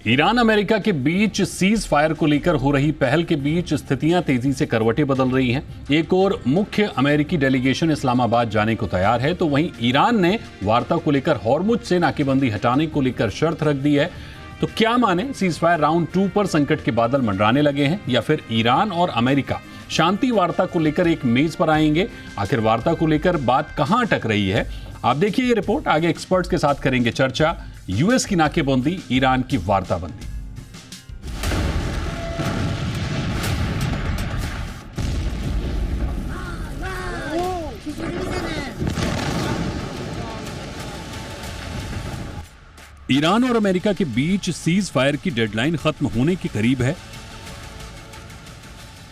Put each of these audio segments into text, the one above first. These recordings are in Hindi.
ईरान अमेरिका के बीच सीज फायर को लेकर हो रही पहल के बीच स्थितियां तेजी से करवटें बदल रही हैं। एक और मुख्य अमेरिकी डेलीगेशन इस्लामाबाद जाने को तैयार है, तो वहीं ईरान ने वार्ता को लेकर हॉर्मुज से नाकेबंदी हटाने को लेकर शर्त रख दी है। तो क्या माने, सीज फायर राउंड 2 पर संकट के बादल मंडराने लगे हैं या फिर ईरान और अमेरिका शांति वार्ता को लेकर एक मेज पर आएंगे? आखिर वार्ता को लेकर बात कहां अटक रही है, आप देखिए ये रिपोर्ट। आगे एक्सपर्ट्स के साथ करेंगे चर्चा। यूएस की नाकेबंदी, ईरान की वार्ताबंदी। ईरान और अमेरिका के बीच सीज फायर की डेडलाइन खत्म होने के करीब है।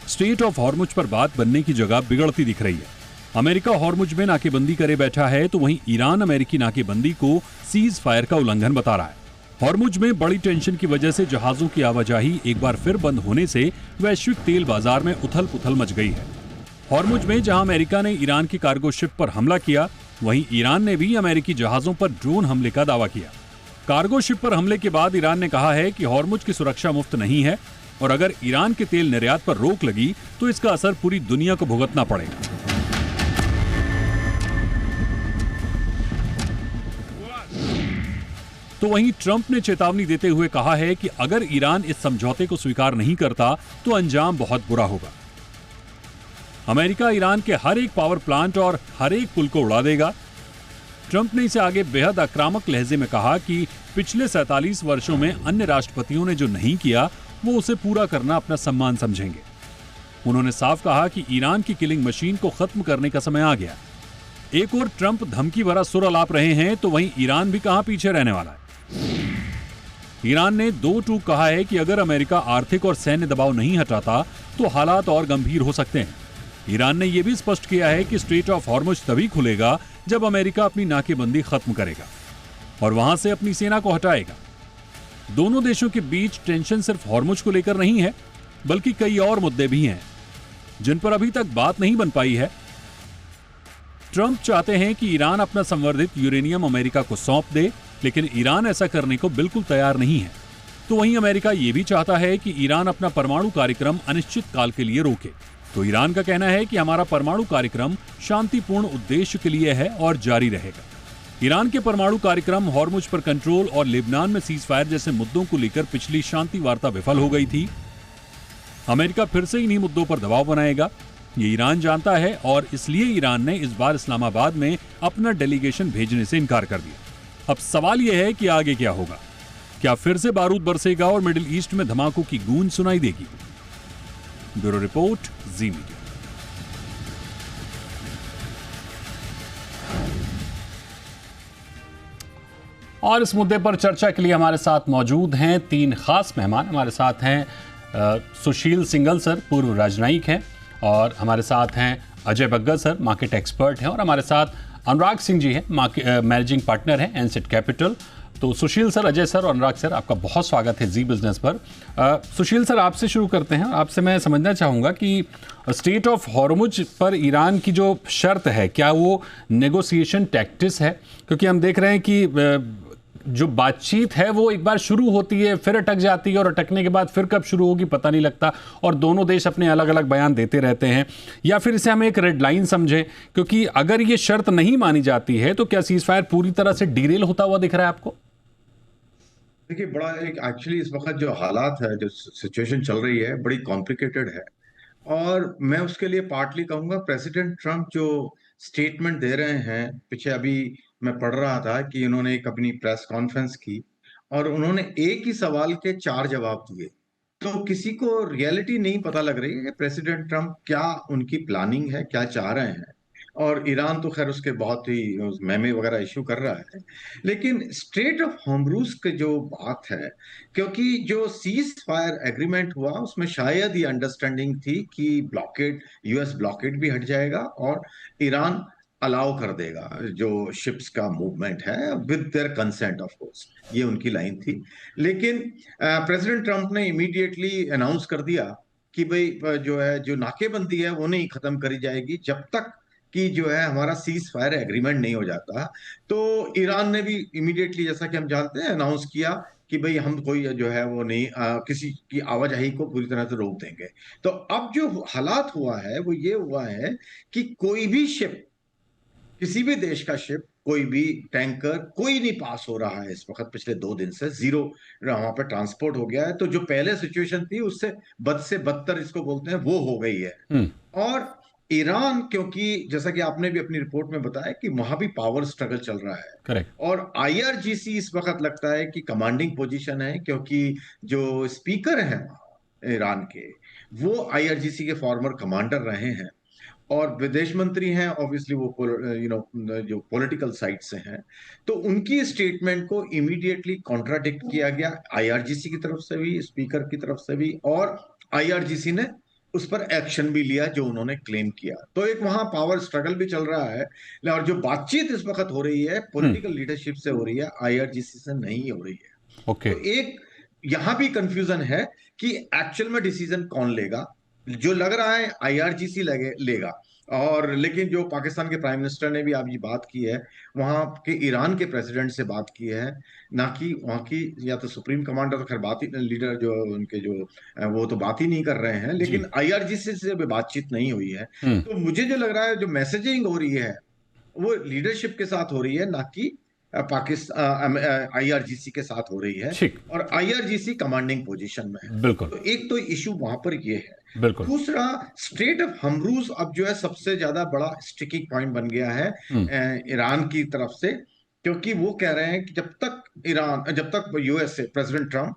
स्ट्रेट ऑफ हॉर्मुज पर बात बनने की जगह बिगड़ती दिख रही है। अमेरिका हॉर्मुज में नाकेबंदी करे बैठा है, तो वहीं ईरान अमेरिकी नाकेबंदी को सीज फायर का उल्लंघन बता रहा है। हॉर्मुज में बड़ी टेंशन की वजह से जहाजों की आवाजाही एक बार फिर बंद होने से वैश्विक तेल बाजार में उथल पुथल मच गई है। हॉर्मुज में जहां अमेरिका ने ईरान की कार्गो शिप पर हमला किया, वहीं ईरान ने भी अमेरिकी जहाजों पर ड्रोन हमले का दावा किया। कार्गो शिप पर हमले के बाद ईरान ने कहा है कि हॉर्मुज की सुरक्षा मुफ्त नहीं है और अगर ईरान के तेल निर्यात पर रोक लगी तो इसका असर पूरी दुनिया को भुगतना पड़ेगा। तो वहीं ट्रंप ने चेतावनी देते हुए कहा है कि अगर ईरान इस समझौते को स्वीकार नहीं करता तो अंजाम बहुत बुरा होगा। अमेरिका ईरान के हर एक पावर प्लांट और हर एक पुल को उड़ा देगा। ट्रंप ने इसे आगे बेहद आक्रामक लहजे में कहा कि पिछले 47 वर्षों में अन्य राष्ट्रपतियों ने जो नहीं किया वो उसे पूरा करना अपना सम्मान समझेंगे। उन्होंने साफ कहा कि ईरान की किलिंग मशीन को खत्म करने का समय आ गया। एक और ट्रंप धमकी भरा सुर अलाप रहे हैं, तो वहीं ईरान भी कहां पीछे रहने वाला है। ईरान ने 2 टूक कहा है कि अगर अमेरिका आर्थिक और सैन्य दबाव नहीं हटाता तो हालात और गंभीर हो सकते हैं। ईरान ने यह भी स्पष्ट किया है कि स्ट्रेट ऑफ हॉर्मुज तभी खुलेगा जब अमेरिका अपनी नाकेबंदी खत्म करेगा और वहां से अपनी सेना को हटाएगा। दोनों देशों के बीच टेंशन सिर्फ हॉर्मुज को लेकर नहीं है, बल्कि कई और मुद्दे भी हैं जिन पर अभी तक बात नहीं बन पाई है। ट्रंप चाहते हैं कि ईरान अपना संवर्धित यूरेनियम अमेरिका को सौंप दे, लेकिन ईरान ऐसा करने को बिल्कुल तैयार नहीं है। तो वहीं अमेरिका यह भी चाहता है कि ईरान अपना परमाणु कार्यक्रम अनिश्चित काल के लिए रोके। तो ईरान का कहना है कि हमारा परमाणु कार्यक्रम शांतिपूर्ण उद्देश्य के लिए है और जारी रहेगा। ईरान के परमाणु कार्यक्रम, हॉर्मुज पर कंट्रोल और लेबनान में सीज फायर जैसे मुद्दों को लेकर पिछली शांति वार्ता विफल हो गई थी। अमेरिका फिर से इन्हीं मुद्दों पर दबाव बनाएगा, ये ईरान जानता है और इसलिए ईरान ने इस बार इस्लामाबाद में अपना डेलीगेशन भेजने से इनकार कर दिया। अब सवाल यह है कि आगे क्या होगा। क्या फिर से बारूद बरसेगा और मिडिल ईस्ट में धमाकों की गूंज सुनाई देगी? ब्यूरो रिपोर्ट, जी मीडिया। और इस मुद्दे पर चर्चा के लिए हमारे साथ मौजूद हैं 3 खास मेहमान। हमारे साथ हैं सुशील सिंघल सर, पूर्व राजनयिक हैं, और हमारे साथ हैं Ajay Bagga sir, market expert हैं, और हमारे साथ अनुराग सिंह जी हैं, मैनेजिंग पार्टनर हैं एनसेट कैपिटल। तो सुशील सर, अजय सर और अनुराग सर, आपका बहुत स्वागत है जी बिजनेस पर। सुशील सर, आपसे शुरू करते हैं। आपसे मैं समझना चाहूँगा कि स्ट्रेट ऑफ हॉर्मुज पर ईरान की जो शर्त है, क्या वो नेगोशिएशन टैक्टिस है? क्योंकि हम देख रहे हैं कि जो बातचीत है वो एक बार शुरू होती है, फिर अटक जाती है, और अटकने के बाद फिर कब शुरू होगी पता नहीं लगता, और दोनों देश अपने अलग अलग बयान देते रहते हैं। या फिर इसे हम एक रेड लाइन समझें, क्योंकि अगर ये शर्त नहीं मानी जाती है तो क्या सीज फायर पूरी तरह से डीरेल होता हुआ दिख रहा है आपको? देखिए, बड़ा एक एक्चुअली इस वक्त जो हालात है, जो सिचुएशन चल रही है, बड़ी कॉम्प्लिकेटेड है। और मैं उसके लिए पार्टली कहूंगा प्रेसिडेंट ट्रंप जो स्टेटमेंट दे रहे हैं। पीछे अभी मैं पढ़ रहा था कि उन्होंने एक अपनी प्रेस कॉन्फ्रेंस की और उन्होंने एक ही सवाल के 4 जवाब दिए। तो किसी को रियलिटी नहीं पता लग रही है कि प्रेसिडेंट ट्रंप क्या उनकी प्लानिंग है, क्या चाह रहे हैं। और ईरान तो खैर उसके बहुत ही मेमे वगैरह इश्यू कर रहा है। लेकिन स्ट्रेट ऑफ हॉर्मुज की जो बात है, क्योंकि जो सीज फायर एग्रीमेंट हुआ उसमें शायद ये अंडरस्टैंडिंग थी कि ब्लॉकेड, यूएस ब्लॉकेड भी हट जाएगा और ईरान अलाउ कर देगा जो शिप्स का मूवमेंट है with their consent. Of course ये उनकी लाइन थी। लेकिन प्रेसिडेंट ट्रंप ने इमीडिएटली अनाउंस कर दिया कि भाई जो है, जो नाकेबंदी है वो नहीं खत्म करी जाएगी जब तक कि जो है हमारा सीज फायर एग्रीमेंट नहीं हो जाता। तो ईरान ने भी इमीडिएटली, जैसा कि हम जानते हैं, अनाउंस किया कि भाई हम कोई जो है वो नहीं किसी की आवाजाही को पूरी तरह से रोक देंगे। तो अब जो हालात हुआ है वो ये हुआ है कि कोई भी शिप, किसी भी देश का शिप, कोई भी टैंकर, कोई नहीं पास हो रहा है इस वक्त। पिछले 2 दिन से जीरो वहां पे ट्रांसपोर्ट हो गया है। तो जो पहले सिचुएशन थी उससे बद से बदतर इसको बोलते हैं, वो हो गई है। हम्म। और ईरान, क्योंकि जैसा कि आपने भी अपनी रिपोर्ट में बताया कि वहां भी पावर स्ट्रगल चल रहा है, करेक्ट। और आईआरजीसी इस वक्त लगता है कि कमांडिंग पोजीशन है, क्योंकि जो स्पीकर हैं ईरान के, वो आईआरजीसी के फॉर्मर कमांडर रहे हैं, और विदेश मंत्री हैं ऑब्वियसली, वो जो पॉलिटिकल साइड से हैं। तो उनकी स्टेटमेंट को इमीडिएटली कॉन्ट्राडिक्ट किया गया, आईआरजीसी की तरफ से भी, स्पीकर की तरफ से भी, और आईआरजीसी ने उस पर एक्शन भी लिया जो उन्होंने क्लेम किया। तो एक वहां पावर स्ट्रगल भी चल रहा है, और जो बातचीत इस वक्त हो रही है हम्म। पॉलिटिकल लीडरशिप से हो रही है, आईआरजीसी से नहीं हो रही है। ओके। तो एक यहां भी कंफ्यूजन है कि एक्चुअल में डिसीजन कौन लेगा। जो लग रहा है आईआरजीसी लेगा। और लेकिन जो पाकिस्तान के प्राइम मिनिस्टर ने भी आज ये बात की है, वहां के ईरान के प्रेसिडेंट से बात की है, ना कि वहां की या तो सुप्रीम कमांडर, तो खैर बात ही, लीडर जो उनके जो वो तो बात ही नहीं कर रहे हैं, जी। लेकिन आईआरजीसी से भी बातचीत नहीं हुई है। हम्म। तो मुझे जो लग रहा है जो मैसेजिंग हो रही है वो लीडरशिप के साथ हो रही है, ना कि पाकिस्तान आईआरजीसी के साथ हो रही है। ठीक। और आईआरजीसी कमांडिंग पोजीशन में है। बिल्कुल। तो एक तो इशू वहां पर ये है। बिल्कुल। दूसरा, स्ट्रेट ऑफ हर्मुज अब जो है सबसे ज्यादा बड़ा स्टिकिंग पॉइंट बन गया है हम्म। ईरान की तरफ से, क्योंकि वो कह रहे हैं कि जब तक यूएसए प्रेसिडेंट ट्रम्प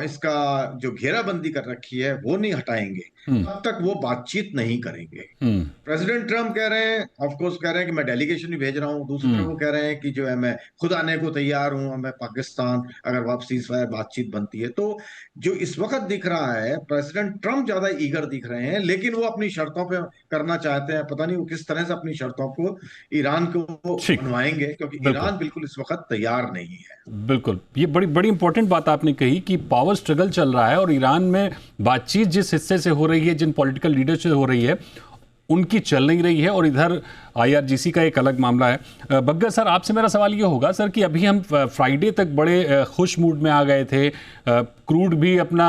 इसका जो घेराबंदी कर रखी है वो नहीं हटाएंगे, हम्म। तब तक वो बातचीत नहीं करेंगे। हम्म। प्रेसिडेंट ट्रम्प कह रहे हैं, ऑफ कोर्स कह रहे हैं कि मैं डेलीगेशन भी भेज रहा हूं, दूसरी तरफ हम्म। वो कह रहे हैं कि जो है मैं खुद आने को तैयार हूं, मैं पाकिस्तान अगर वापसी सीजफायर बातचीत बनती है तो। जो इस वक्त दिख रहा है, प्रेसिडेंट ट्रम्प ज्यादा ईगर दिख रहे हैं, लेकिन वो अपनी शर्तों पे करना चाहते हैं। पता नहीं वो किस तरह से अपनी शर्तों को ईरान को ठीक। मनवाएंगे, क्योंकि बिल्कुल। ईरान बिल्कुल इस वक्त तैयार नहीं है। बिल्कुल, ये बड़ी बड़ी इंपॉर्टेंट बात आपने कही कि पावर स्ट्रगल चल रहा है और ईरान में बातचीत जिस हिस्से से हो रही है, जिन पॉलिटिकल लीडर से हो रही है, उनकी चल नहीं रही है, और इधर आईआरजीसी का एक अलग मामला है। बग्गर सर, आपसे मेरा सवाल ये होगा सर कि अभी हम फ्राइडे तक बड़े खुश मूड में आ गए थे, क्रूड भी अपना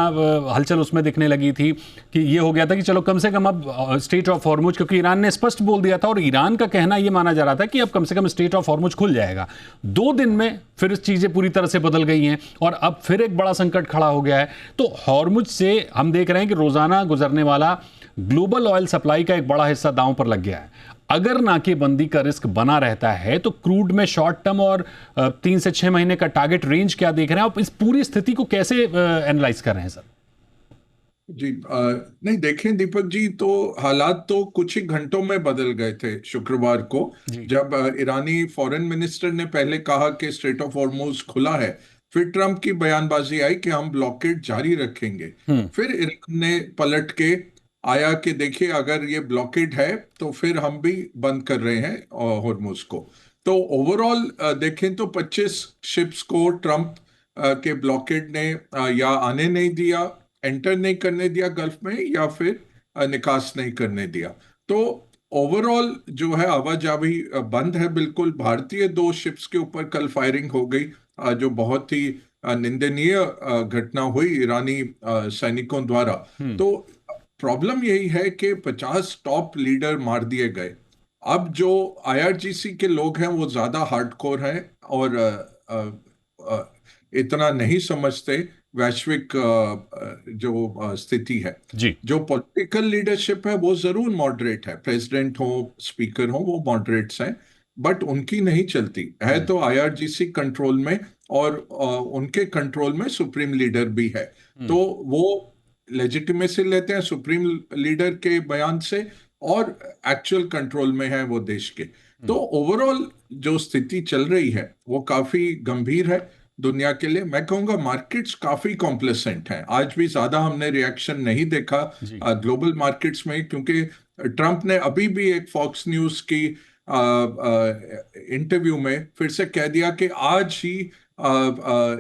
हलचल उसमें दिखने लगी थी कि ये हो गया था कि चलो कम से कम अब स्ट्रेट ऑफ हॉर्मुज, क्योंकि ईरान ने स्पष्ट बोल दिया था और ईरान का कहना ये माना जा रहा था कि अब कम से कम स्ट्रेट ऑफ हॉर्मुज खुल जाएगा। 2 दिन में फिर चीज़ें पूरी तरह से बदल गई हैं और अब फिर एक बड़ा संकट खड़ा हो गया है। तो हॉर्मुज से हम देख रहे हैं कि रोज़ाना गुजरने वाला ग्लोबल ऑयल सप्लाई का एक बड़ा हिस्सा दांव पर लग गया है। अगर नाकेबंदी का रिस्क बना रहता है तो क्रूड में शॉर्ट टर्म और 3 से 6 महीने का टारगेट रेंज क्या देख रहे हैं आप? इस पूरी स्थिति को कैसे एनालाइज कर रहे हैं सर? जी नहीं, देखें दीपक जी, तो हालात तो कुछ ही घंटों में बदल गए थे शुक्रवार को, जब ईरानी फॉरेन मिनिस्टर ने पहले कहा कि स्ट्रेट ऑफ हॉर्मुज खुला है, फिर ट्रंप की बयानबाजी आई कि हम ब्लॉकेड जारी रखेंगे। फिर ईरान ने पलट के आया कि देखिए अगर ये ब्लॉकेड है तो फिर हम भी बंद कर रहे हैं हॉर्मुज को। तो ओवरऑल देखें तो 25 शिप्स को ट्रंप के ब्लॉकेड ने या आने नहीं दिया, एंटर नहीं करने दिया गल्फ में, या फिर निकास नहीं करने दिया। तो ओवरऑल जो है आवाजाही बंद है बिल्कुल। भारतीय 2 शिप्स के ऊपर कल फायरिंग हो गई, जो बहुत ही निंदनीय घटना हुई ईरानी सैनिकों द्वारा। तो प्रॉब्लम यही है कि 50 टॉप लीडर मार दिए गए। अब जो आईआरजीसी के लोग हैं वो ज्यादा हार्डकोर हैं और इतना नहीं समझते वैश्विक जो स्थिति है। जी। जो पॉलिटिकल लीडरशिप है वो जरूर मॉडरेट है, प्रेसिडेंट हो, स्पीकर हो, वो मॉडरेट्स हैं, बट उनकी नहीं चलती है। तो आईआरजीसी कंट्रोल में और उनके कंट्रोल में सुप्रीम लीडर भी है, तो वो लेजिटिमेसी लेते हैं सुप्रीम लीडर के बयान से और एक्चुअल कंट्रोल में है वो देश के। तो ओवरऑल जो स्थिति चल रही है वो काफी गंभीर है दुनिया के लिए। मैं कहूंगा मार्केट्स काफी कॉम्प्लेसेंट हैं, आज भी ज्यादा हमने रिएक्शन नहीं देखा ग्लोबल मार्केट्स में, क्योंकि ट्रंप ने अभी भी एक फॉक्स न्यूज की इंटरव्यू में फिर से कह दिया कि आज ही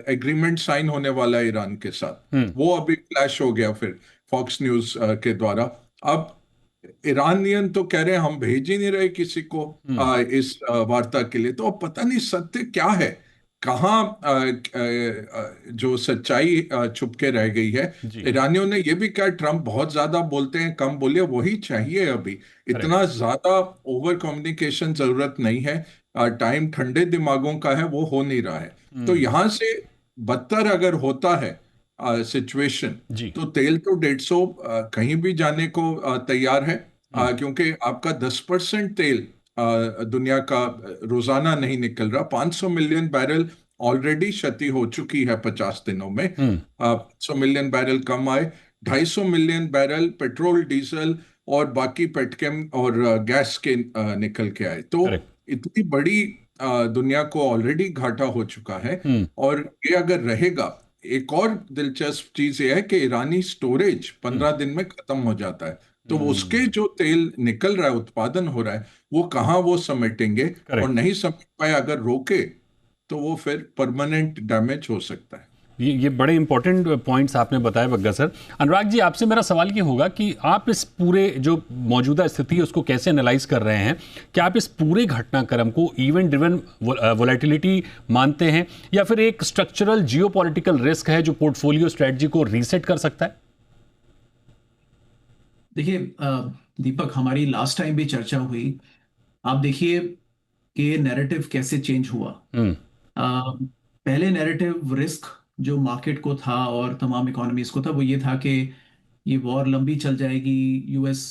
एग्रीमेंट साइन होने वाला है ईरान के साथ। वो अभी फ्लैश हो गया फिर फॉक्स न्यूज के द्वारा। अब ईरानियन तो कह रहे हैं हम भेज ही नहीं रहे किसी को इस वार्ता के लिए। तो अब पता नहीं सत्य क्या है, कहाँ जो सच्चाई छुप के रह गई है। जी। ईरानियों ने ये भी कहा ट्रम्प बहुत ज्यादा बोलते हैं, कम बोलिए, वही चाहिए अभी। करेक्ट। इतना ज्यादा ओवर कम्युनिकेशन जरूरत नहीं है। टाइम ठंडे दिमागों का है, वो हो नहीं रहा है। तो हम्म। यहां से बदतर अगर होता है सिचुएशन, जी। तो तेल तो 150 कहीं भी जाने को तैयार है। हम्म। क्योंकि आपका 10% तेल दुनिया का रोजाना नहीं निकल रहा। 500 मिलियन बैरल ऑलरेडी क्षति हो चुकी है 50 दिनों में। हम्म। 500 मिलियन बैरल कम आए, 250 मिलियन बैरल पेट्रोल डीजल और बाकी पेटकेम और गैस के निकल के आए। तो करेक्ट। इतनी बड़ी दुनिया को ऑलरेडी घाटा हो चुका है। हम्म। और ये अगर रहेगा, एक और दिलचस्प चीज ये है कि ईरानी स्टोरेज हम्म। 15 दिन में खत्म हो जाता है। तो उसके हम्म। जो तेल निकल रहा है, उत्पादन हो रहा है, वो कहाँ वो समेटेंगे। और करेक्ट। नहीं समेट पाए अगर रोके, तो वो फिर परमानेंट डैमेज हो सकता है। ये बड़े इंपॉर्टेंट पॉइंट्स आपने बताए बग्गा सर। अनुराग जी, आपसे मेरा सवाल ये होगा कि आप इस पूरे जो मौजूदा स्थिति है उसको कैसे एनालाइज कर रहे हैं? क्या आप इस पूरे घटनाक्रम को इवेंट ड्रिवन वोलेटिलिटी मानते हैं, या फिर एक स्ट्रक्चरल जियोपॉलिटिकल रिस्क है जो पोर्टफोलियो स्ट्रेटजी को रीसेट कर सकता है? देखिए दीपक, हमारी लास्ट टाइम भी चर्चा हुई। आप देखिए कि नैरेटिव कैसे चेंज हुआ। हम्म। पहले नैरेटिव रिस्क जो मार्केट को था और तमाम इकोनॉमीज को था, वो ये था कि ये वॉर लंबी चल जाएगी, US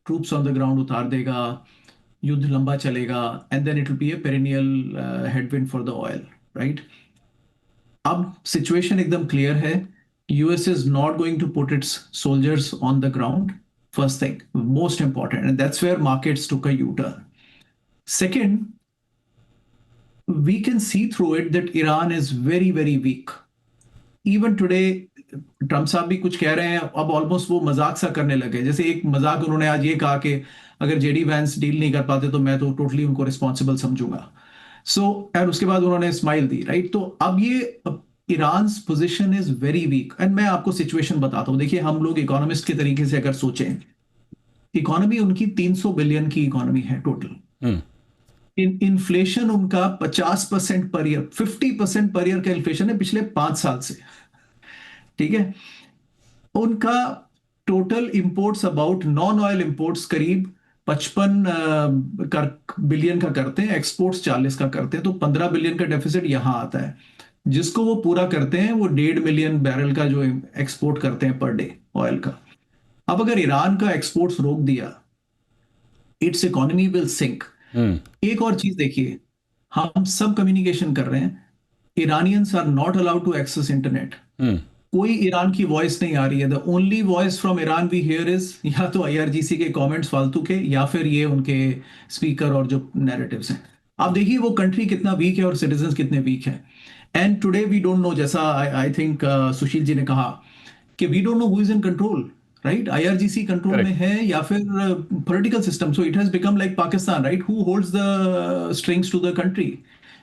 troops on the ground उतार देगा, युद्ध लंबा चलेगा, and then it will be a perennial headwind for the oil, right. अब सिचुएशन एकदम क्लियर है। US is not going to put its soldiers on the ground, first thing, most important, and that's where markets took a U-turn. Second, we can see through it that Iran is very, very weak. Even today, Trump साहब भी कुछ कह रहे हैं, अब ऑलमोस्ट वो मजाक सा करने लगे। जैसे एक मजाक उन्होंने आज ये कहा कि अगर जेडी वैंस डील नहीं कर पाते तो मैं तो टोटली उनको रिस्पॉन्सिबल समझूंगा। और उसके बाद उन्होंने स्माइल दी, राइट। तो अब ये Iran position is very weak. And मैं आपको सिचुएशन बताता हूं। देखिए, हम लोग इकोनॉमिस्ट के तरीके से अगर सोचें, इकोनॉमी उनकी 300 बिलियन की इकोनॉमी है टोटल। इन्फ्लेशन उनका 50% पर ईयर, 50% पर ईयर का इन्फ्लेशन है पिछले 5 साल से, ठीक है। उनका total imports, about non oil imports करीब 55 बिलियन का करते हैं, एक्सपोर्ट्स 40 का करते हैं। तो 15 बिलियन का डेफिसिट यहां आता है, जिसको वो पूरा करते हैं वो 1.5 मिलियन बैरल का जो एक्सपोर्ट करते हैं पर डे ऑयल का। अब अगर ईरान का एक्सपोर्ट्स रोक दिया, इट्स इकोनॉमी विल सिंक। एक और चीज देखिए, हम सब कम्युनिकेशन कर रहे हैं, Iranians are not allowed to access internet. कोई ईरान की वॉइस नहीं आ रही है। The only voice from Iran we hear is या तो आईआरजीसी के कमेंट्स फालतू के, या फिर ये उनके स्पीकर और जो नैरेटिव्स हैं। आप देखिए वो कंट्री कितना वीक है और सिटीजन कितने वीक हैं। And today we don't know, जैसा आई थिंक सुशील जी ने कहा कि we don't know who is in control, right. IRGC control में है या फिर political system. So it has become like Pakistan, right, who holds the strings to the country,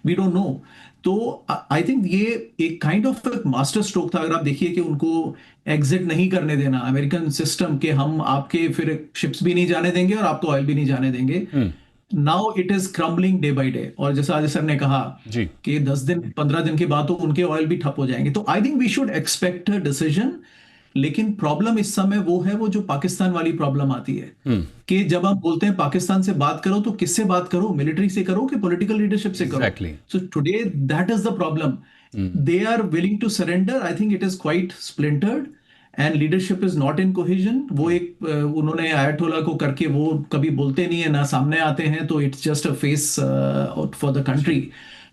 we don't know. तो आई थिंक ये एक काइंड ऑफ मास्टर स्ट्रोक था। अगर आप देखिए कि उनको एग्जिट नहीं करने देना अमेरिकन सिस्टम के, हम आपके फिर शिप्स भी नहीं जाने देंगे और आपको ऑयल भी नहीं जाने देंगे। Now it is crumbling day by day. और जैसा आज सर ने कहा कि 10 दिन 15 दिन के बाद तो उनके ऑयल भी ठप हो जाएंगे। तो I think we should expect a decision. लेकिन प्रॉब्लम इस समय वो है, वो जो पाकिस्तान वाली प्रॉब्लम आती है कि जब हम बोलते हैं पाकिस्तान से बात करो, तो किससे बात करो? मिलिट्री से करो कि पॉलिटिकल लीडरशिप से करो? So today that is the problem. They are willing to surrender. I think it is quite splintered and leadership is not in cohesion. वो एक उन्होंने आयतोला को करके, वो कभी बोलते नहीं है ना सामने आते हैं, तो it's just a face for the country.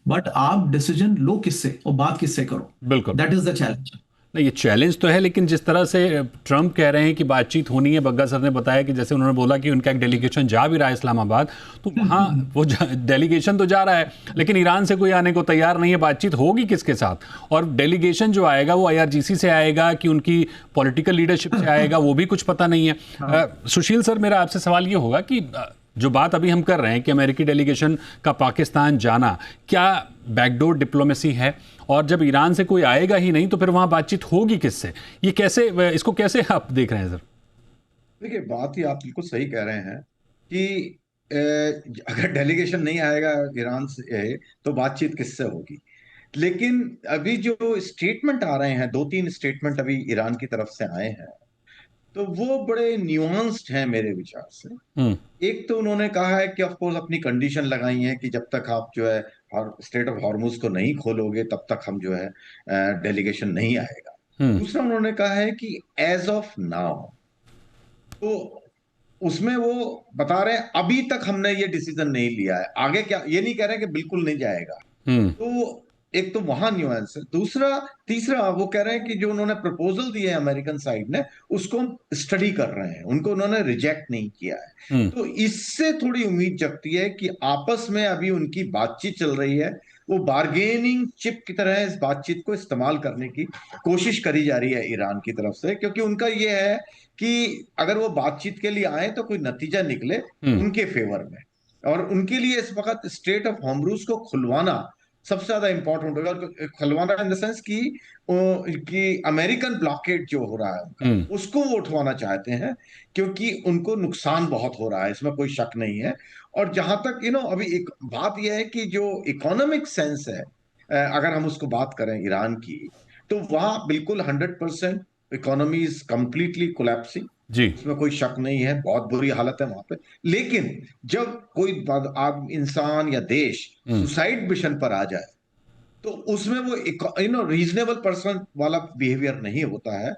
But आप डिसीजन लो किससे और बात किससे करो? बिल्कुल, दैट इज द चैलेंज। नहीं, ये चैलेंज तो है, लेकिन जिस तरह से ट्रम्प कह रहे हैं कि बातचीत होनी है, बग्गा सर ने बताया कि जैसे उन्होंने बोला कि उनका एक डेलीगेशन जा भी रहा है इस्लामाबाद, तो वहाँ वो डेलीगेशन तो जा रहा है, लेकिन ईरान से कोई आने को तैयार नहीं है। बातचीत होगी किसके साथ? और डेलीगेशन जो आएगा वो आईआरजीसी से आएगा कि उनकी पॉलिटिकल लीडरशिप से आएगा, वो भी कुछ पता नहीं है। सुशील सर, मेरा आपसे सवाल ये होगा कि जो बात अभी हम कर रहे हैं कि अमेरिकी डेलीगेशन का पाकिस्तान जाना, क्या बैकडोर डिप्लोमेसी है? और जब ईरान से कोई आएगा ही नहीं तो फिर वहां बातचीत होगी किससे? ये कैसे, इसको कैसे आप देख रहे हैं सर? देखिए, बात ही आप बिल्कुल सही कह रहे हैं कि अगर डेलीगेशन नहीं आएगा ईरान से तो बातचीत किससे होगी। लेकिन अभी जो स्टेटमेंट आ रहे हैं, 2-3 स्टेटमेंट अभी ईरान की तरफ से आए हैं, तो वो बड़े न्यूआंस्ड हैं मेरे विचार से। हम्म। एक तो उन्होंने कहा है कि ऑफ कोर्स अपनी कंडीशन लगाई है कि जब तक आप जो है स्ट्रेट ऑफ हॉर्मुज को नहीं खोलोगे तब तक हम जो है डेलीगेशन नहीं आएगा। हम्म। दूसरा उन्होंने कहा है कि एज ऑफ नाउ, तो उसमें वो बता रहे हैं अभी तक हमने ये डिसीजन नहीं लिया है, आगे क्या, ये नहीं कह रहे कि बिल्कुल नहीं जाएगा। हम्म। तो एक तो वहां न्यूएंस है। दूसरा, तीसरा वो कह रहे हैं कि जो उन्होंने प्रपोजल दिए है अमेरिकन साइड ने, उसको हम स्टडी कर रहे हैं, उनको उन्होंने रिजेक्ट नहीं किया है। हम्म। तो इससे थोड़ी उम्मीद जगती है कि आपस में अभी उनकी बातचीत चल रही है, वो बार्गेनिंग चिप की तरह इस बातचीत को इस्तेमाल करने की कोशिश करी जा रही है ईरान की तरफ से, क्योंकि उनका ये है कि अगर वो बातचीत के लिए आए तो कोई नतीजा निकले हम्म। उनके फेवर में। और उनके लिए इस वक्त स्ट्रेट ऑफ हॉर्मुज को खुलवाना सबसे ज्यादा इंपॉर्टेंट होगा। खुलवाना इन द सेंस कि अमेरिकन ब्लॉकेड जो हो रहा है उनका, हम्म। उसको वो उठवाना चाहते हैं, क्योंकि उनको नुकसान बहुत हो रहा है, इसमें कोई शक नहीं है। और जहां तक अभी एक बात यह है कि जो इकोनॉमिक सेंस है, अगर हम उसको बात करें ईरान की, तो वहां बिल्कुल 100% इकोनॉमी इज कंप्लीटली कोलैप्सिंग, जी। उसमें कोई शक नहीं है, बहुत बुरी हालत है वहां पे। लेकिन जब कोई इंसान या देश हम्म। सुसाइड मिशन पर आ जाए, तो उसमें वो रीजनेबल पर्सन वाला बिहेवियर नहीं होता है।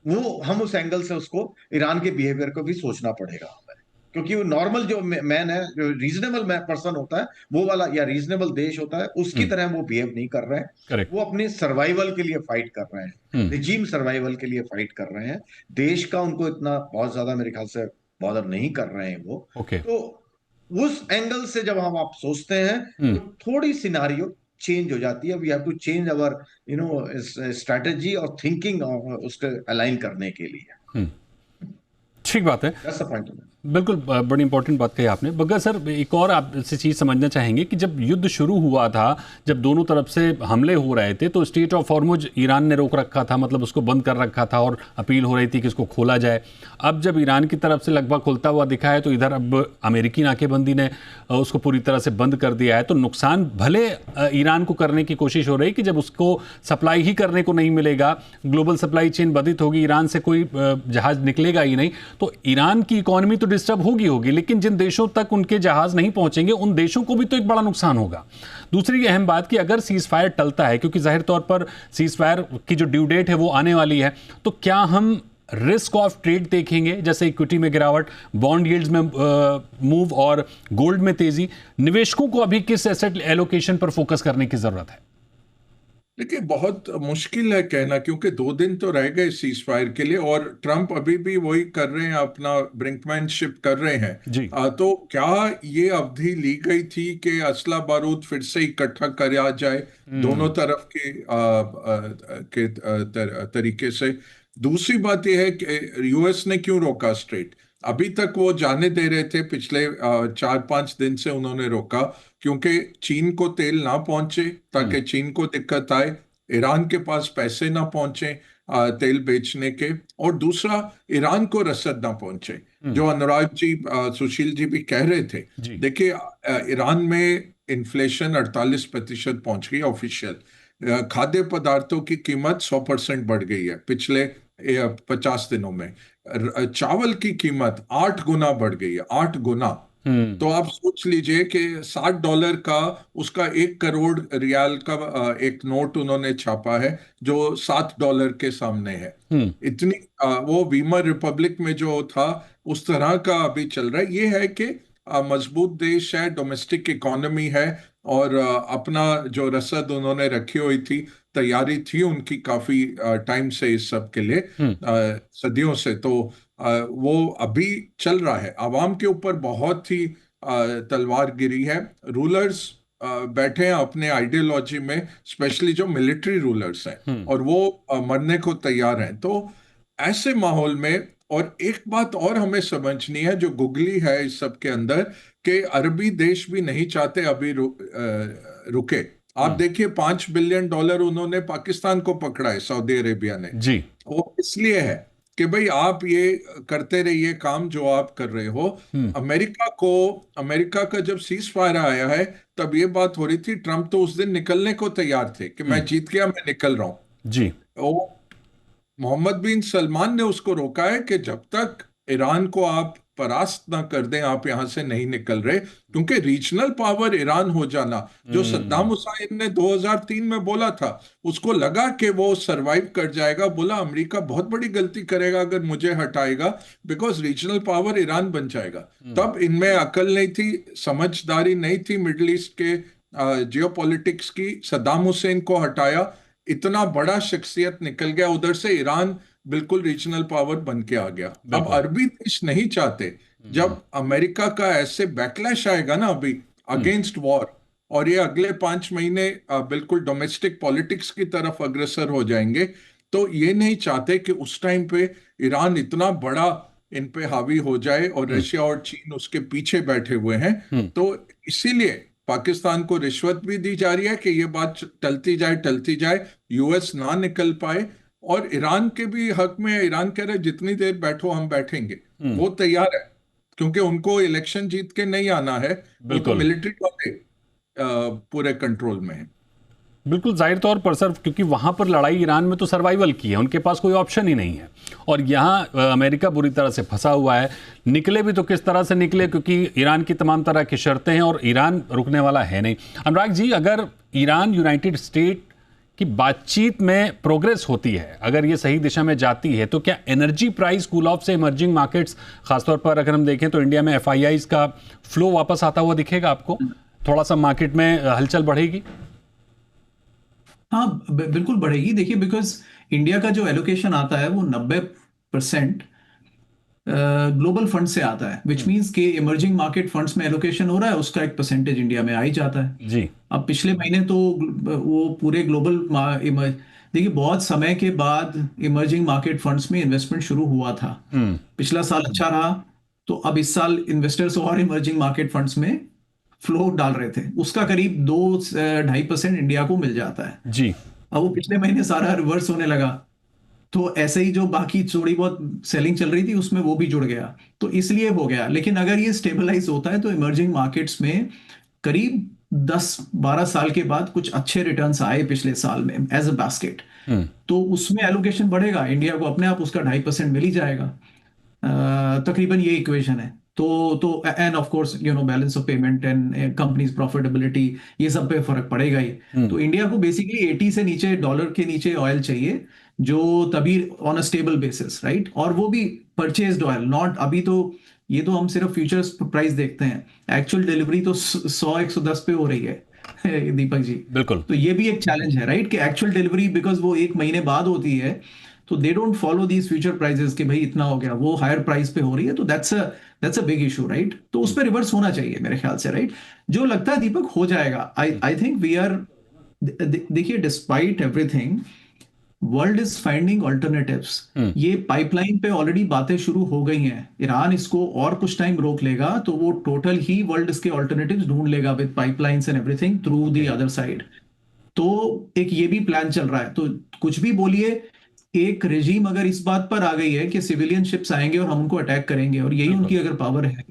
वो हम उस एंगल से उसको, ईरान के बिहेवियर को भी सोचना पड़ेगा हमें, क्योंकि वो नॉर्मल जो मैन है, जो रीजनेबल पर्सन होता है, वो वाला, या रीजनेबल देश होता है, उसकी हम्म। तरह वो बिहेव नहीं कर रहे हैं। करेक्ट। वो अपने सर्वाइवल के लिए फाइट कर रहे हैं, हम्म। रिजीम सर्वाइवल के लिए फाइट कर रहे हैं। देश का उनको इतना बहुत ज्यादा मेरे ख्याल से बॉदर नहीं कर रहे हैं वो। ओके। तो उस एंगल से जब हम आप सोचते हैं, हम्म। तो थोड़ी सिनारियो चेंज हो जाती है। We have to change our strategy और थिंकिंग उसके अलाइन करने के लिए। हम्म। ठीक बात है। That's the point. बिल्कुल, बड़ी इंपॉर्टेंट बात कही आपने। बगैर सर, एक और आपसे चीज़ समझना चाहेंगे कि जब युद्ध शुरू हुआ था, जब दोनों तरफ से हमले हो रहे थे, तो स्ट्रेट ऑफ हॉर्मुज ईरान ने रोक रखा था, मतलब उसको बंद कर रखा था, और अपील हो रही थी कि इसको खोला जाए। अब जब ईरान की तरफ से लगभग खुलता हुआ दिखा है, तो इधर अब अमेरिकी नाकेबंदी ने उसको पूरी तरह से बंद कर दिया है। तो नुकसान भले ईरान को करने की कोशिश हो रही कि जब उसको सप्लाई ही करने को नहीं मिलेगा, ग्लोबल सप्लाई चेन बाधित होगी, ईरान से कोई जहाज निकलेगा ही नहीं, तो ईरान की इकोनॉमी तो डिस्टर्ब होगी, लेकिन जिन देशों तक उनके जहाज नहीं पहुंचेंगे, उन देशों को भी तो एक बड़ा नुकसान होगा। दूसरी अहम बात कि अगर सीज फायर टलता है, क्योंकि जाहिर तौर पर सीज फायर की जो ड्यू डेट है वो आने वाली है, तो क्या हम रिस्क ऑफ ट्रेड देखेंगे, जैसे इक्विटी में गिरावट, बॉन्ड यील्ड्स में मूव और गोल्ड में तेजी? निवेशकों को अभी किस एसेट एलोकेशन पर फोकस करने की जरूरत है? देखिए, बहुत मुश्किल है कहना, क्योंकि 2 दिन तो रह गए सीज फायर के लिए, और ट्रंप अभी भी वही कर रहे हैं, अपना ब्रिंकमैनशिप कर रहे हैं जी। तो क्या ये अवधि ली गई थी कि असला बारूद फिर से इकट्ठा करा जाए दोनों तरफ के तरीके से? दूसरी बात यह है कि यूएस ने क्यों रोका स्ट्रेट? अभी तक वो जाने दे रहे थे, पिछले 4-5 दिन से उन्होंने रोका, क्योंकि चीन को तेल ना पहुंचे, ताकि चीन को दिक्कत आए, ईरान के पास पैसे ना पहुंचे तेल बेचने के, और दूसरा ईरान को रसद ना पहुंचे, जो अनुराग जी, सुशील जी भी कह रहे थे। जी। देखिए, ईरान में इन्फ्लेशन 48% पहुंच गई ऑफिशियल। खाद्य पदार्थों की कीमत 100% बढ़ गई है पिछले 50 दिनों में। चावल की कीमत 8 गुना बढ़ गई है, 8 गुना। तो आप सोच लीजिए कि $60 का, उसका 1 करोड़ रियाल का एक नोट उन्होंने छापा है, जो $7 के सामने है। इतनी वो वीमर रिपब्लिक में जो था, उस तरह का अभी चल रहा है। ये है कि मजबूत देश है, डोमेस्टिक इकोनॉमी है, और अपना जो रसद उन्होंने रखी हुई थी, तैयारी थी उनकी काफी टाइम से इस सब के लिए, सदियों से, तो वो अभी चल रहा है। आवाम के ऊपर बहुत ही तलवार गिरी है। रूलर्स बैठे हैं अपने आइडियोलॉजी में, स्पेशली जो मिलिट्री रूलर्स हैं, और वो मरने को तैयार हैं। तो ऐसे माहौल में, और एक बात और हमें समझनी है जो गुगली है इस सब के अंदर, कि अरबी देश भी नहीं चाहते अभी रुके। आप देखिए, $5 बिलियन उन्होंने पाकिस्तान को पकड़ा है, सऊदी अरेबिया ने। जी। वो इसलिए है कि भाई आप ये करते रहिए काम जो आप कर रहे हो। अमेरिका का जब सीज फायर आया है तब ये बात हो रही थी, ट्रम्प तो उस दिन निकलने को तैयार थे कि मैं जीत गया, मैं निकल रहा हूं। जी। वो मोहम्मद बिन सलमान ने उसको रोका है कि जब तक ईरान को आप परास्त ना कर दें आप यहां से नहीं निकल रहे, क्योंकि रीजनल पावर ईरान हो जाना जो सद्दाम हुसैन ने 2003 में बोला था, उसको लगा कि वो सरवाइव कर जाएगा। बोला अमेरिका बहुत बड़ी गलती करेगा अगर मुझे हटाएगा, बिकॉज रीजनल पावर ईरान बन जाएगा। तब इनमें अकल नहीं थी, समझदारी नहीं थी मिडिल ईस्ट के जियोपॉलिटिक्स की। सद्दाम हुसैन को हटाया, इतना बड़ा शख्सियत निकल गया उधर से, ईरान बिल्कुल रीजनल पावर बन के आ गया। अब अरबी देश नहीं चाहते, जब अमेरिका का ऐसे बैकलैश आएगा ना अभी अगेंस्ट वॉर, और ये अगले 5 महीने बिल्कुल डोमेस्टिक पॉलिटिक्स की तरफ अग्रसर हो जाएंगे, तो ये नहीं चाहते कि उस टाइम पे ईरान इतना बड़ा इन पे हावी हो जाए, और रशिया और चीन उसके पीछे बैठे हुए हैं। तो इसीलिए पाकिस्तान को रिश्वत भी दी जा रही है कि ये बात टलती जाए, यूएस ना निकल पाए। और ईरान के भी हक में, ईरान कह रहे जितनी देर बैठो हम बैठेंगे, वो तैयार है, क्योंकि उनको इलेक्शन जीत के नहीं आना है, वो तो मिलिट्री वाले पूरे कंट्रोल में है। बिल्कुल जाहिर तौर पर सर, क्योंकि वहां पर लड़ाई ईरान में तो सर्वाइवल की है, उनके पास कोई ऑप्शन ही नहीं है, और यहाँ अमेरिका बुरी तरह से फंसा हुआ है। निकले भी तो किस तरह से निकले, क्योंकि ईरान की तमाम तरह की शर्तें हैं और ईरान रुकने वाला है नहीं। अनुराग जी, अगर ईरान यूनाइटेड स्टेट की बातचीत में प्रोग्रेस होती है, अगर ये सही दिशा में जाती है, तो क्या एनर्जी प्राइस कूल ऑफ से इमर्जिंग मार्केट्स, खासतौर पर अगर हम देखें तो इंडिया में एफआईआईज का फ्लो वापस आता हुआ दिखेगा आपको, थोड़ा सा मार्केट में हलचल बढ़ेगी? हाँ बिल्कुल बढ़ेगी। देखिए, बिकॉज इंडिया का जो एलोकेशन आता है वो 90% ग्लोबल फंड से आता है, विच मीन्स के इमर्जिंग मार्केट फंड्स में एलोकेशन हो रहा है, उसका एक परसेंटेज इंडिया में आ ही जाता है जी। अब पिछले महीने तो वो पूरे ग्लोबल, देखिए बहुत समय के बाद इमर्जिंग मार्केट फंड्स में इन्वेस्टमेंट शुरू हुआ था। पिछला साल अच्छा रहा, तो अब इस साल इन्वेस्टर्स और इमर्जिंग मार्केट फंड्स में फ्लो डाल रहे थे, उसका करीब 2-2.5% इंडिया को मिल जाता है जी। अब वो पिछले महीने सारा रिवर्स होने लगा, तो ऐसे ही जो बाकी थोड़ी बहुत सेलिंग चल रही थी उसमें वो भी जुड़ गया, तो इसलिए हो गया। लेकिन अगर ये स्टेबलाइज होता है तो इमर्जिंग मार्केट्स में करीब 10-12 साल के बाद कुछ अच्छे रिटर्न्स आए पिछले साल में एज अ बास्केट, तो उसमें एलोकेशन बढ़ेगा, इंडिया को अपने आप उसका 2.5% मिल ही जाएगा। तकरीबन ये इक्वेशन है। तो end of course balance of payment and companies profitability, ये सब पे फर्क पड़ेगा ही। तो इंडिया को बेसिकली 80 से नीचे, डॉलर के नीचे ऑयल चाहिए, जो तभी on a stable basis, right, और वो भी परचेज्ड ऑयल, नॉट अभी तो ये तो हम सिर्फ फ्यूचर्स प्राइस देखते हैं, एक्चुअल डिलीवरी तो 100-110 पे हो रही है दीपक जी। बिल्कुल। तो ये भी एक चैलेंज है, राइट, कि एक्चुअल डिलीवरी बिकॉज वो 1 महीने बाद होती है, तो they don't follow these future prices कि भाई इतना हो गया, वो हायर प्राइस पे हो रही है, तो that's a big issue, right. तो उस पर रिवर्स होना चाहिए मेरे ख्याल से, राइट, जो लगता है दीपक हो जाएगा। आई थिंक वी आर, देखिए despite everything world is finding alternatives. ये पाइपलाइन पे ऑलरेडी बातें शुरू हो गई हैं, ईरान इसको और कुछ टाइम रोक लेगा तो वो टोटल ही वर्ल्ड इसके ऑल्टरनेटिव्स ढूंढ लेगा with pipelines and everything through the other side. तो एक ये भी प्लान चल रहा है। तो कुछ भी बोलिए, एक रेजीम अगर इस बात पर आ गई है कि सिविलियन शिप्स आएंगे और हम उनको अटैक करेंगे, और यही उनकी अगर पावर है,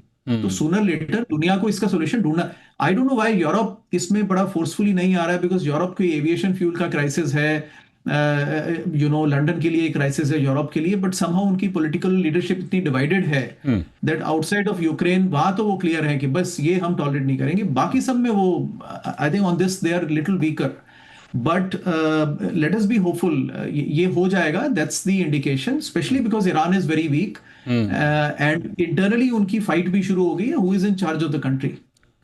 तो सूनर लेटर दुनिया को इसका सोल्यूशन ढूंढना। I don't know why Europe इसमें बड़ा फोर्सफुली नहीं आ रहा है, बिकॉज यूरोप की एविएशन फ्यूल का क्राइसिस है, लंदन के लिए क्राइसिस है यूरोप के लिए, बट समहाउ उनकी पॉलिटिकल लीडरशिप इतनी डिवाइडेड है दैट आउटसाइड ऑफ यूक्रेन वहां तो वो क्लियर है कि बस ये हम टॉलरेट नहीं करेंगे, बाकी सब में वो I think on this they are little weaker, but let us be hopeful ये हो जाएगा। That's the indication, specially because Iran is very weak and internally उनकी फाइट भी शुरू हो गई है, who is in charge of the country.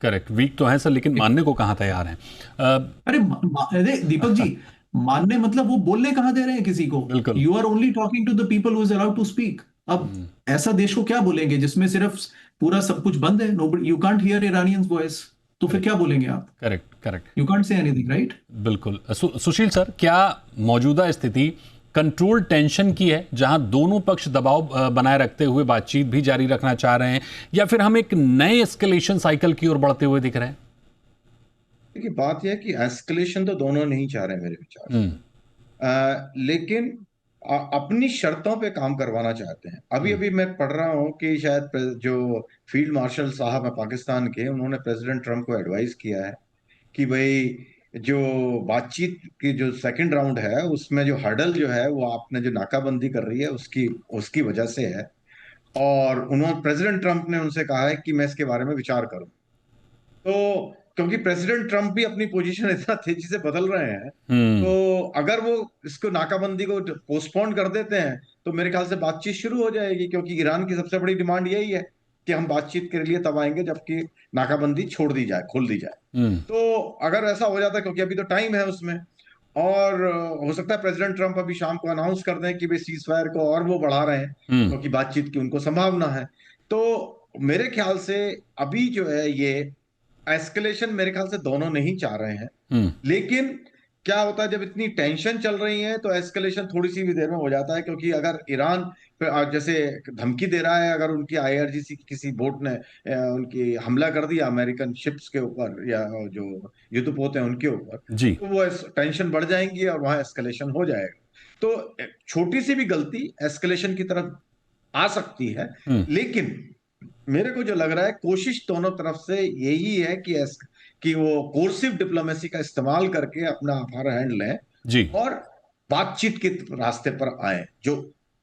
Correct, weak तो है सर, लेकिन मानने को कहाँ तैयार हैं। अरे दीपक जी, मानने मतलब वो बोलने कहाँ दे रहे हैं किसी को? You are only talking to the people who is allowed to speak. अब ऐसा देश को क्या बोलेंगे जिसमें सिर्फ पूरा सब कुछ बंद है, you can't hear Iranians voice, तो फिर क्या बोलेंगे आप? Correct, you can't say anything, right? बिल्कुल। सुशील सर, क्या मौजूदा स्थिति कंट्रोल टेंशन की है, जहां दोनों पक्ष दबाव बनाए रखते हुए बातचीत भी जारी रखना चाह रहे हैं, या फिर हम एक नए एस्केलेशन साइकिल की ओर बढ़ते हुए दिख रहे हैं? देखिए, बात यह है कि एस्केलेशन तो दोनों नहीं चाह रहे मेरे विचार से, लेकिन अपनी शर्तों पे काम करवाना चाहते हैं। अभी अभी मैं पढ़ रहा हूँ कि शायद जो फील्ड मार्शल साहब हैं पाकिस्तान के, उन्होंने प्रेसिडेंट ट्रम्प को एडवाइस किया है कि भाई जो बातचीत की जो सेकंड राउंड है उसमें जो हर्डल जो है वो आपने जो नाकाबंदी कर रही है उसकी उसकी वजह से है। और उन्होंने प्रेसिडेंट ट्रम्प ने उनसे कहा है कि मैं इसके बारे में विचार करूं। तो क्योंकि प्रेसिडेंट ट्रम्प भी अपनी पोजीशन इतना तेजी से बदल रहे हैं, हम्म। तो अगर वो इसको नाकाबंदी को पोस्टपोन कर देते हैं तो मेरे ख्याल से बातचीत शुरू हो जाएगी, क्योंकि ईरान की सबसे बड़ी डिमांड यही है कि हम बातचीत के लिए तब आएंगे जबकि नाकाबंदी छोड़ दी जाए, खोल दी जाए। हम्म। तो अगर ऐसा हो जाता है, क्योंकि अभी तो टाइम है उसमें, और हो सकता है प्रेसिडेंट ट्रम्प अभी शाम को अनाउंस कर दें कि भाई सीज फायर को और वो बढ़ा रहे हैं हम्म। क्योंकि बातचीत की उनको संभावना है। तो मेरे ख्याल से अभी जो है ये एस्केलेशन मेरे ख्याल से दोनों नहीं चाह रहे हैं। हम्म। लेकिन क्या होता है जब इतनी टेंशन चल रही है तो एस्केलेशन थोड़ी सी भी देर में हो जाता है, क्योंकि अगर ईरान जैसे धमकी दे रहा है, अगर उनकी आईआरजीसी की किसी बोट ने उनकी हमला कर दिया अमेरिकन शिप्स के ऊपर या जो युद्धपोत हैं उनके ऊपर, जी। तो वो टेंशन बढ़ जाएंगी और वहां एस्केलेशन हो जाएगा। तो छोटी सी भी गलती एस्केलेशन की तरफ आ सकती है। हम्म। लेकिन मेरे को जो लग रहा है कोशिश दोनों तरफ से यही है कि वो कोर्सिव डिप्लोमेसी का इस्तेमाल करके अपना अपर हैंड लें जी। और बातचीत के रास्ते पर आए। जो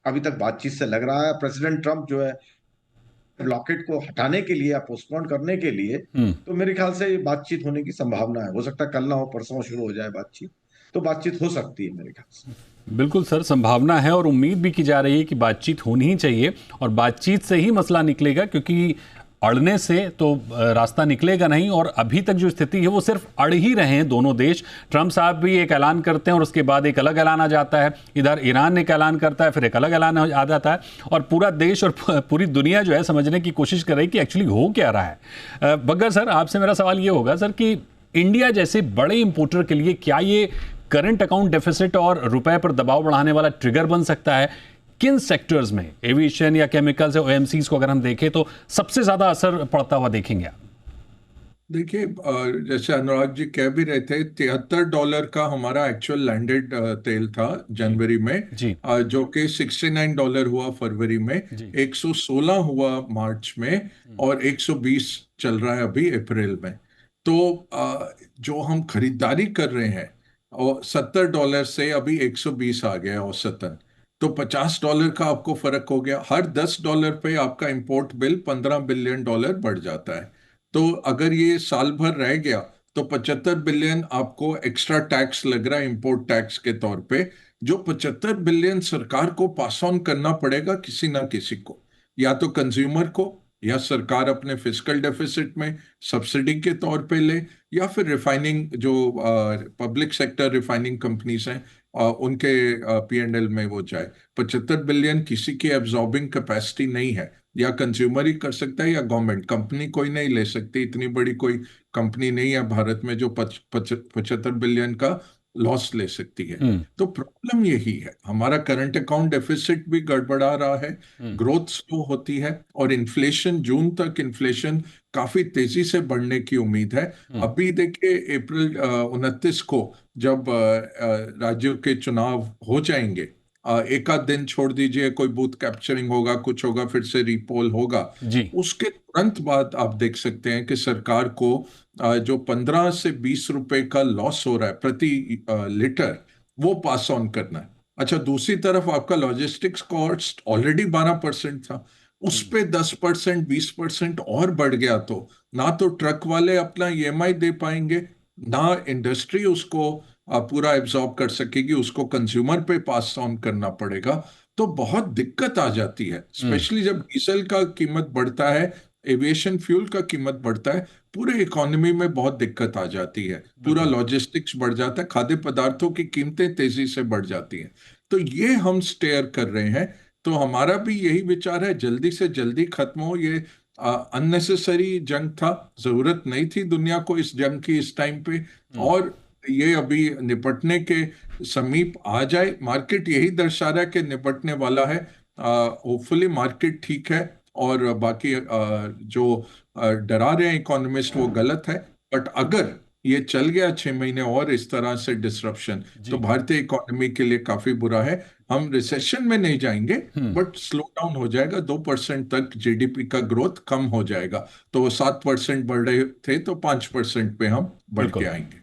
अभी तक बातचीत से लग रहा है प्रेसिडेंट ट्रम्प जो है ब्लॉकेट को हटाने के लिए या पोस्टपोन करने के लिए, हम्म। तो मेरे ख्याल से बातचीत होने की संभावना है। हो सकता है कल ना हो, परसों शुरू हो जाए बातचीत, तो बातचीत हो सकती है मेरे ख्याल से। बिल्कुल सर, संभावना है और उम्मीद भी की जा रही है कि बातचीत होनी ही चाहिए और बातचीत से ही मसला निकलेगा, क्योंकि अड़ने से तो रास्ता निकलेगा नहीं। और अभी तक जो स्थिति है वो सिर्फ अड़ ही रहे हैं दोनों देश। ट्रम्प साहब भी एक ऐलान करते हैं और उसके बाद एक अलग ऐलान आ जाता है, इधर ईरान एक ऐलान करता है, फिर एक अलग ऐलान आ जाता है, और पूरा देश और पूरी दुनिया जो है समझने की कोशिश कर रही है कि एक्चुअली हो क्या रहा है। बग्गर सर, आपसे मेरा सवाल ये होगा सर कि इंडिया जैसे बड़े इंपोर्टर के लिए क्या ये करंट अकाउंट डेफिसिट और रुपए पर दबाव बढ़ाने वाला ट्रिगर बन सकता है? किन सेक्टर्स में, एविएशन या केमिकल्स या ओएमसीज को अगर हम देखें तो सबसे ज्यादा असर पड़ता हुआ देखेंगे आप? देखिए, जैसे अनुराग जी कह भी रहे थे, $73 का हमारा एक्चुअल लैंडेड तेल था जनवरी में, जी। जो कि $69 हुआ फरवरी में, जी। 116 हुआ मार्च में, और 120 चल रहा है अभी अप्रैल में। तो जो हम खरीदारी कर रहे हैं, और $70 से अभी 120 आ गया है औसतन, तो $50 का आपको फर्क हो गया। हर $10 पे आपका इंपोर्ट बिल $15 बिलियन बढ़ जाता है। तो अगर ये साल भर रह गया तो 75 बिलियन आपको एक्स्ट्रा टैक्स लग रहा है इंपोर्ट टैक्स के तौर पे, जो 75 बिलियन सरकार को पास ऑन करना पड़ेगा किसी ना किसी को, या तो कंज्यूमर को, या सरकार अपने फिस्कल डेफिसिट में सब्सिडी के तौर पे ले, या फिर रिफाइनिंग जो पब्लिक सेक्टर रिफाइनिंग कंपनीज हैं उनके P&L में वो जाए। 75 बिलियन किसी की एब्जॉर्बिंग कैपेसिटी नहीं है। या कंज्यूमर ही कर सकता है या गवर्नमेंट, कंपनी कोई नहीं ले सकती। इतनी बड़ी कोई कंपनी नहीं है भारत में जो 75 बिलियन का लॉस ले सकती है। तो प्रॉब्लम यही है, हमारा करंट अकाउंट डेफिसिट भी गड़बड़ा रहा है, ग्रोथ स्लो होती है, और इन्फ्लेशन, जून तक इन्फ्लेशन काफी तेजी से बढ़ने की उम्मीद है। अभी देखिए अप्रैल 29 को जब राज्यों के चुनाव हो जाएंगे, एक आध दिन छोड़ दीजिए, कोई बूथ कैप्चरिंग होगा, कुछ होगा, फिर से रीपोल होगा, जी। उसके तुरंत बाद आप देख सकते हैं कि सरकार को जो 15 से 20 रुपए का लॉस हो रहा है प्रति लीटर, वो पास ऑन करना है। अच्छा, दूसरी तरफ आपका लॉजिस्टिक्स कॉस्ट ऑलरेडी 12% था, उस पे 10%, 20% और बढ़ गया तो ना तो ट्रक वाले अपना EMI दे पाएंगे, ना इंडस्ट्री उसको पूरा एब्जॉर्ब कर सकेगी, उसको कंज्यूमर पे पास ऑन करना पड़ेगा। तो बहुत दिक्कत आ जाती है, स्पेशली जब डीजल का कीमत बढ़ता है, एविएशन फ्यूल का कीमत बढ़ता है, पूरे इकोनॉमी में बहुत दिक्कत आ जाती है, पूरा लॉजिस्टिक्स बढ़ जाता है, खाद्य पदार्थों की कीमतें तेजी से बढ़ जाती हैं। तो ये हम स्टेयर कर रहे हैं। तो हमारा भी यही विचार है, जल्दी से जल्दी खत्म हो ये अननेसेसरी जंग था, जरूरत नहीं थी दुनिया को इस जंग की इस टाइम पे, और ये अभी निपटने के समीप आ जाए। मार्केट यही दर्शा रहा है कि निपटने वाला है, होपफुली मार्केट ठीक है, और बाकी जो डरा रहे हैं इकोनॉमिस्ट वो गलत है। बट अगर ये चल गया 6 महीने और इस तरह से डिसरप्शन, तो भारतीय इकोनॉमी के लिए काफी बुरा है। हम रिसेशन में नहीं जाएंगे, बट स्लो डाउन हो जाएगा, 2% तक जीडीपी का ग्रोथ कम हो जाएगा। तो वो 7% बढ़ रहे थे तो 5% पे हम बढ़ के आएंगे।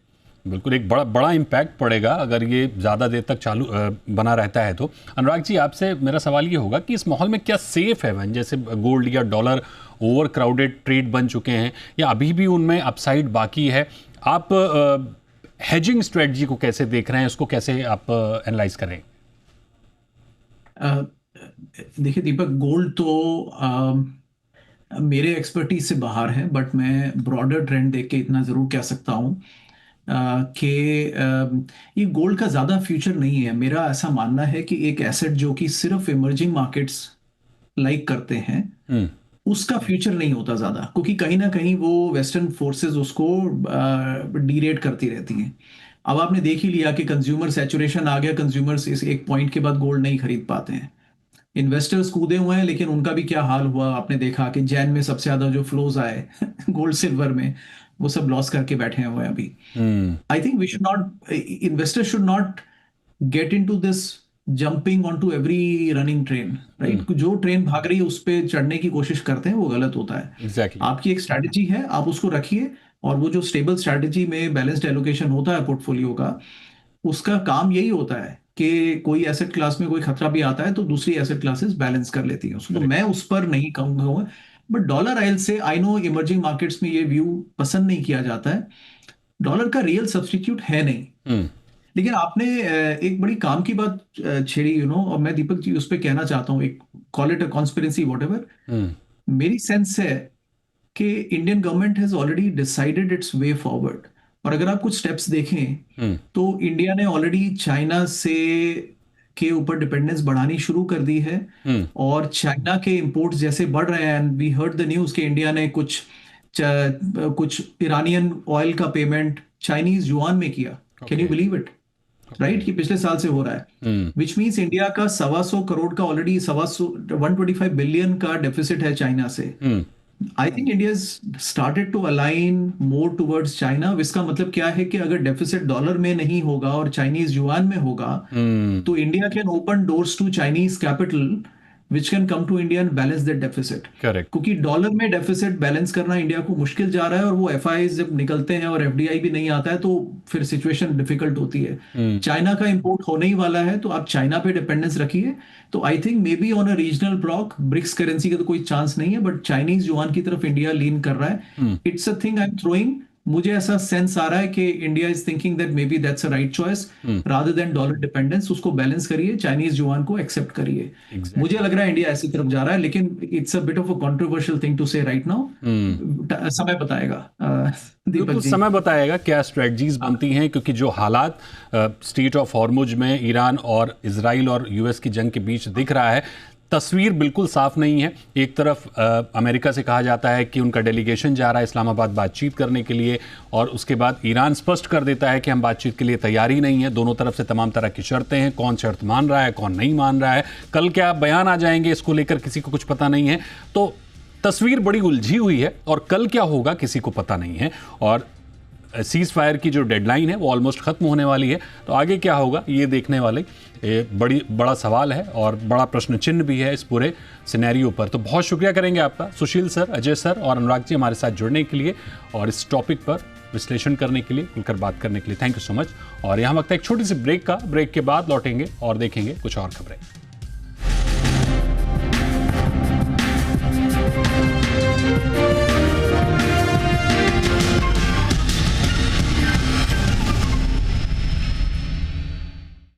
बिल्कुल, एक बड़ा बड़ा इम्पैक्ट पड़ेगा अगर ये ज़्यादा देर तक चालू बना रहता है तो। अनुराग जी, आपसे मेरा सवाल ये होगा कि इस माहौल में क्या सेफ है, जैसे गोल्ड या डॉलर ओवर क्राउडेड ट्रेड बन चुके हैं या अभी भी उनमें अपसाइड बाकी है? आप हेजिंग स्ट्रेटजी को कैसे देख रहे हैं, उसको कैसे आप एनालाइज करें? देखिए दीपक, गोल्ड तो मेरे एक्सपर्टीज से बाहर है, बट मैं ब्रॉडर ट्रेंड देख के इतना ज़रूर कह सकता हूँ कि ये गोल्ड का ज़्यादा फ्यूचर नहीं है। मेरा ऐसा मानना है कि एक एसेट जो कि सिर्फ इमर्जिंग मार्केट्स लाइक करते हैं, उसका फ्यूचर नहीं होता ज़्यादा, क्योंकि कहीं ना कहीं वो वेस्टर्न फोर्सेस उसको डीरेट करती रहती हैं। अब आपने देख ही लिया कि कंज्यूमर सैचुरेशन आ गया, कंज्यूमर्स इस एक पॉइंट के बाद गोल्ड नहीं खरीद पाते हैं। इन्वेस्टर्स कूदे हुए हैं, लेकिन उनका भी क्या हाल हुआ आपने देखा कि जैन में सबसे ज्यादा जो फ्लोज आए गोल्ड सिल्वर में, वो सब लॉस करके बैठे हुए हैं अभी। I think we should not, investors should not get into this jumping on to every running train, right? जो ट्रेन भाग रही है उस पर चढ़ने की कोशिश करते हैं, वो गलत होता है। Exactly. आपकी एक स्ट्रैटेजी है, आप उसको रखिए, और वो जो स्टेबल स्ट्रैटेजी में बैलेंस्ड एलोकेशन होता है पोर्टफोलियो का, उसका काम यही होता है कि कोई एसेट क्लास में कोई खतरा भी आता है तो दूसरी एसेट क्लासेस बैलेंस कर लेती हैं उसको। तो मैं उस पर नहीं कहूंगा, बट डॉलर आयल से आई नो इमर्जिंग मार्केट्स में ये व्यू पसंद नहीं किया जाता है। डॉलर का रियल सब्स्टिट्यूट है नहीं। लेकिन आपने एक बड़ी काम की बात छेड़ी, और मैं दीपक जी उस पर कहना चाहता हूँ, एक call it a conspiracy whatever. मेरी सेंस है कि Indian government has already decided it's way forward. और अगर आप कुछ स्टेप्स देखें तो इंडिया ने ऑलरेडी चाइना से के ऊपर डिपेंडेंस बढ़ानी शुरू कर दी है, और चाइना के इंपोर्ट्स जैसे बढ़ रहे हैं, वी हर्ड द न्यूज़ कि इंडिया ने कुछ इरानियन ऑयल का पेमेंट चाइनीज युआन में किया। Can you believe it? Right, कि पिछले साल से हो रहा है, विच मीन्स इंडिया का 125 करोड़ का ऑलरेडी 125 बिलियन का डेफिसिट है चाइना से। I think India started to align more towards China. इसका मतलब क्या है कि अगर डेफिसिट डॉलर में नहीं होगा और चाइनीज युआन में होगा, तो India can open doors to Chinese capital which can come to India and balance that deficit. Correct. क्योंकि डॉलर में डेफिसिट बैलेंस करना इंडिया को मुश्किल जा रहा है, और वो एफआई जब निकलते हैं और एफडीआई भी नहीं आता है तो फिर सिचुएशन डिफिकल्ट होती है। चाइना का इंपोर्ट होने ही वाला है, तो आप चाइना पे डिपेंडेंस रखिए। तो I think maybe on a regional bloc, BRICS currency का तो कोई चांस नहीं है, बट चाइनीज युआन की तरफ इंडिया लीन कर रहा है। It's a thing I am throwing. मुझे ऐसा सेंस आ रहा है कि India is thinking that may be that's a right choice rather than dollar dependence. उसको बैलेंस करिए, चाइनीज युआन को एक्सेप्ट करिए। मुझे लग रहा है इंडिया ऐसी तरफ जा रहा है, लेकिन it's a bit of a controversial thing to say right now. समय बताएगा, दीपक जी समय बताएगा क्या स्ट्रेटजीज बनती हैं, क्योंकि जो हालात स्ट्रेट ऑफ हॉर्मुज में ईरान और इजराइल और यूएस की जंग के बीच दिख रहा है, तस्वीर बिल्कुल साफ नहीं है। एक तरफ अमेरिका से कहा जाता है कि उनका डेलीगेशन जा रहा है इस्लामाबाद बातचीत करने के लिए, और उसके बाद ईरान स्पष्ट कर देता है कि हम बातचीत के लिए तैयार ही नहीं है। दोनों तरफ से तमाम तरह की शर्तें हैं, कौन शर्त मान रहा है कौन नहीं मान रहा है, कल क्या बयान आ जाएंगे इसको लेकर किसी को कुछ पता नहीं है। तो तस्वीर बड़ी उलझी हुई है, और कल क्या होगा किसी को पता नहीं है। और सीज फायर की जो डेडलाइन है वो ऑलमोस्ट खत्म होने वाली है, तो आगे क्या होगा ये देखने वाले बड़ा सवाल है और बड़ा प्रश्न चिन्ह भी है इस पूरे सिनेरियो पर। तो बहुत शुक्रिया करेंगे आपका सुशील सर, अजय सर और अनुराग जी हमारे साथ जुड़ने के लिए और इस टॉपिक पर विश्लेषण करने के लिए, खुलकर बात करने के लिए। Thank you so much. और यहाँ वक्त है एक छोटी सी ब्रेक का। ब्रेक के बाद लौटेंगे और देखेंगे कुछ और खबरें।